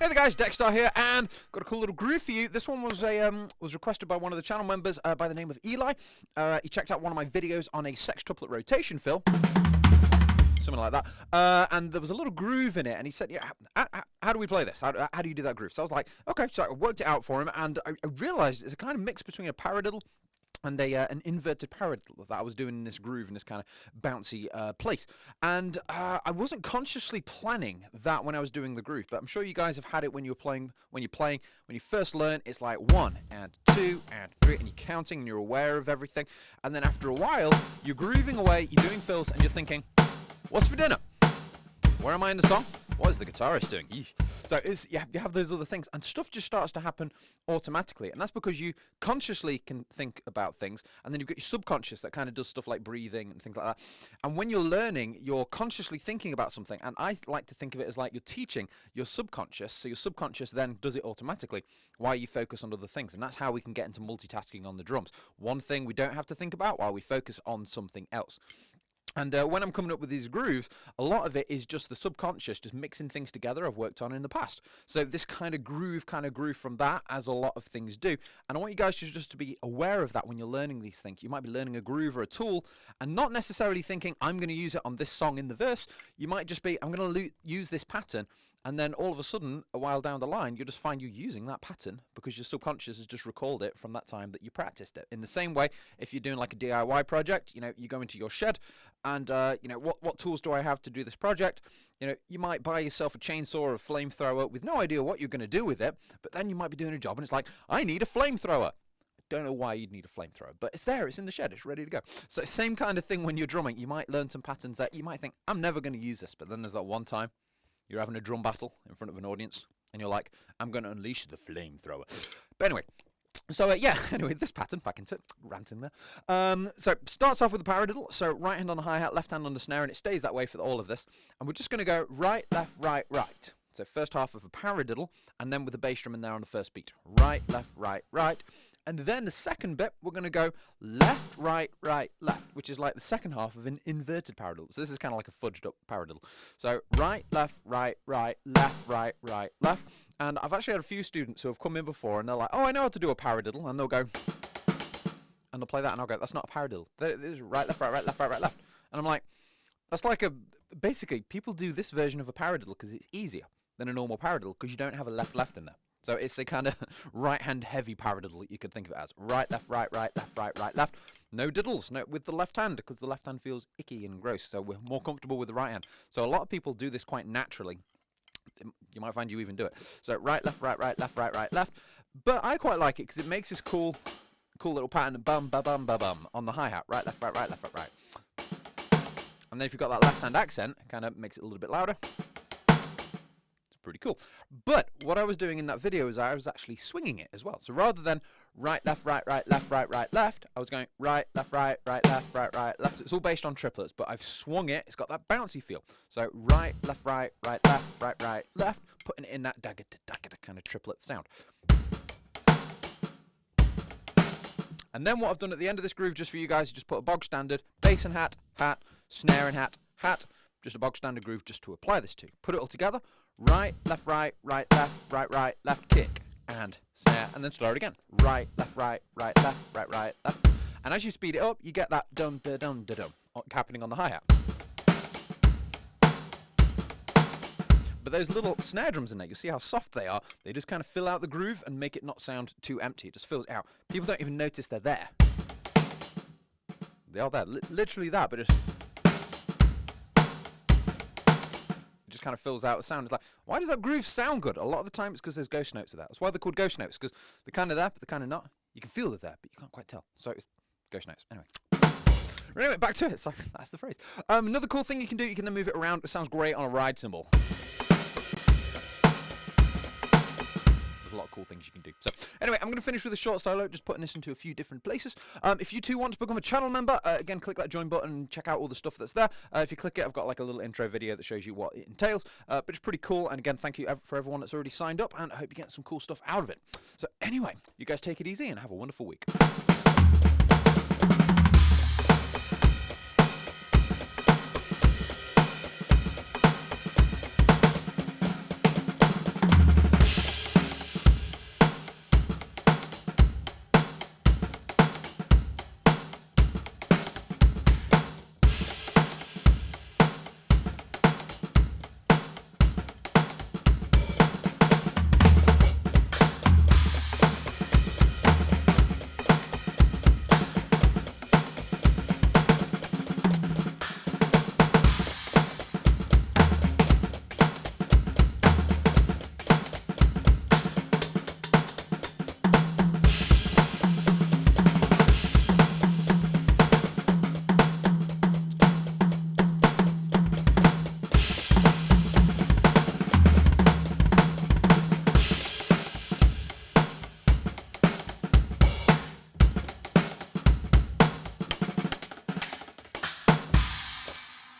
Hey there guys, Dexter here, and got a cool little groove for you. This one was requested by one of the channel members by the name of Eli. He checked out one of my videos on a sextuplet rotation fill, something like that, and there was a little groove in it, and he said, yeah, how do we play this? How do you do that groove? So I was like, okay, so I worked it out for him, and I realized it's a kind of mix between a paradiddle and an inverted paradiddle that I was doing in this groove, in this kind of bouncy place. And I wasn't consciously planning that when I was doing the groove, but I'm sure you guys have had it when you're playing. When you first learn, it's like 1 and 2 and 3, and you're counting, and you're aware of everything. And then after a while, you're grooving away, you're doing fills, and you're thinking, what's for dinner? Where am I in the song? What is the guitarist doing? Eesh. So you have those other things, and stuff just starts to happen automatically, and that's because you consciously can think about things, and then you've got your subconscious that kind of does stuff like breathing and things like that. And when you're learning, you're consciously thinking about something, and I like to think of it as like you're teaching your subconscious, so your subconscious then does it automatically while you focus on other things, and that's how we can get into multitasking on the drums. One thing we don't have to think about while we focus on something else. And when I'm coming up with these grooves, a lot of it is just the subconscious, just mixing things together I've worked on in the past. So this kind of groove from that, as a lot of things do. And I want you guys just to be aware of that when you're learning these things. You might be learning a groove or a tool and not necessarily thinking, I'm going to use it on this song in the verse. You might just be, I'm going to use this pattern. And then all of a sudden, a while down the line, you'll just find you using that pattern because your subconscious has just recalled it from that time that you practiced it. In the same way, if you're doing like a DIY project, you go into your shed and, what tools do I have to do this project? You might buy yourself a chainsaw or a flamethrower with no idea what you're going to do with it, but then you might be doing a job and it's like, I need a flamethrower. Don't know why you'd need a flamethrower, but it's there, it's in the shed, it's ready to go. So same kind of thing when you're drumming. You might learn some patterns that you might think, I'm never going to use this, but then there's that one time you're having a drum battle in front of an audience, and you're like, I'm going to unleash the flamethrower. But anyway, so anyway, this pattern, back into it, ranting there. So starts off with the paradiddle, so right hand on the hi-hat, left hand on the snare, and it stays that way for all of this. And we're just going to go right, left, right, right. So first half of a paradiddle, and then with the bass drum in there on the first beat. Right, left, right, right. And then the second bit, we're going to go left, right, right, left, which is like the second half of an inverted paradiddle. So this is kind of like a fudged up paradiddle. So right, left, right, right, left, right, right, left. And I've actually had a few students who have come in before and they're like, oh, I know how to do a paradiddle. And they'll go, and they'll play that and I'll go, that's not a paradiddle. This is right, left, right, right, left, right, right, left. And I'm like, that's like basically people do this version of a paradiddle because it's easier than a normal paradiddle because you don't have a left, left in there. So it's a kind of right-hand heavy paradiddle you could think of it as. Right, left, right, right, left, right, right, left. No diddles with the left hand because the left hand feels icky and gross. So we're more comfortable with the right hand. So a lot of people do this quite naturally. You might find you even do it. So right, left, right, right, left, right, right, left. But I quite like it because it makes this cool little pattern, bum, ba, bum, ba, bum, on the hi-hat. Right, left, right, right, left, right, right. And then if you've got that left-hand accent, it kind of makes it a little bit louder. Pretty cool. But what I was doing in that video is I was actually swinging it as well. So rather than right, left, right, right, left, right, right, left, I was going right, left, right, right, left, right, right, left. It's all based on triplets, but I've swung it. It's got that bouncy feel. So right, left, right, right, left, right, right, left, putting it in that dagger kind of triplet sound. And then what I've done at the end of this groove, just for you guys, is just put a bog standard bass and hat, hat, snare and hat, hat, just a bog standard groove just to apply this to. Put it all together. Right, left, right, right, left, right, right, left, kick, and snare, and then start again. Right, left, right, right, left, right, right, left. And as you speed it up, you get that dum da dum da dum happening on the hi-hat. But those little snare drums in there, you see how soft they are. They just kind of fill out the groove and make it not sound too empty. It just fills it out. People don't even notice they're there. They are there, literally that, but just kind of fills out the sound. It's like, why does that groove sound good? A lot of the time it's because there's ghost notes of that. That's why they're called ghost notes, because they're kind of there, but they're kind of not. You can feel they're there, but you can't quite tell. So it's ghost notes. Anyway, back to it. So that's the phrase. Another cool thing you can do, you can then move it around. It sounds great on a ride cymbal. There's a lot of cool things you can do. So anyway, I'm going to finish with a short solo, just putting this into a few different places. If you too want to become a channel member, again, click that join button and check out all the stuff that's there. If you click it, I've got like a little intro video that shows you what it entails. But it's pretty cool. And again, thank you for everyone that's already signed up, and I hope you get some cool stuff out of it. So anyway, you guys take it easy and have a wonderful week.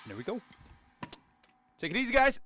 There we go. Take it easy, guys.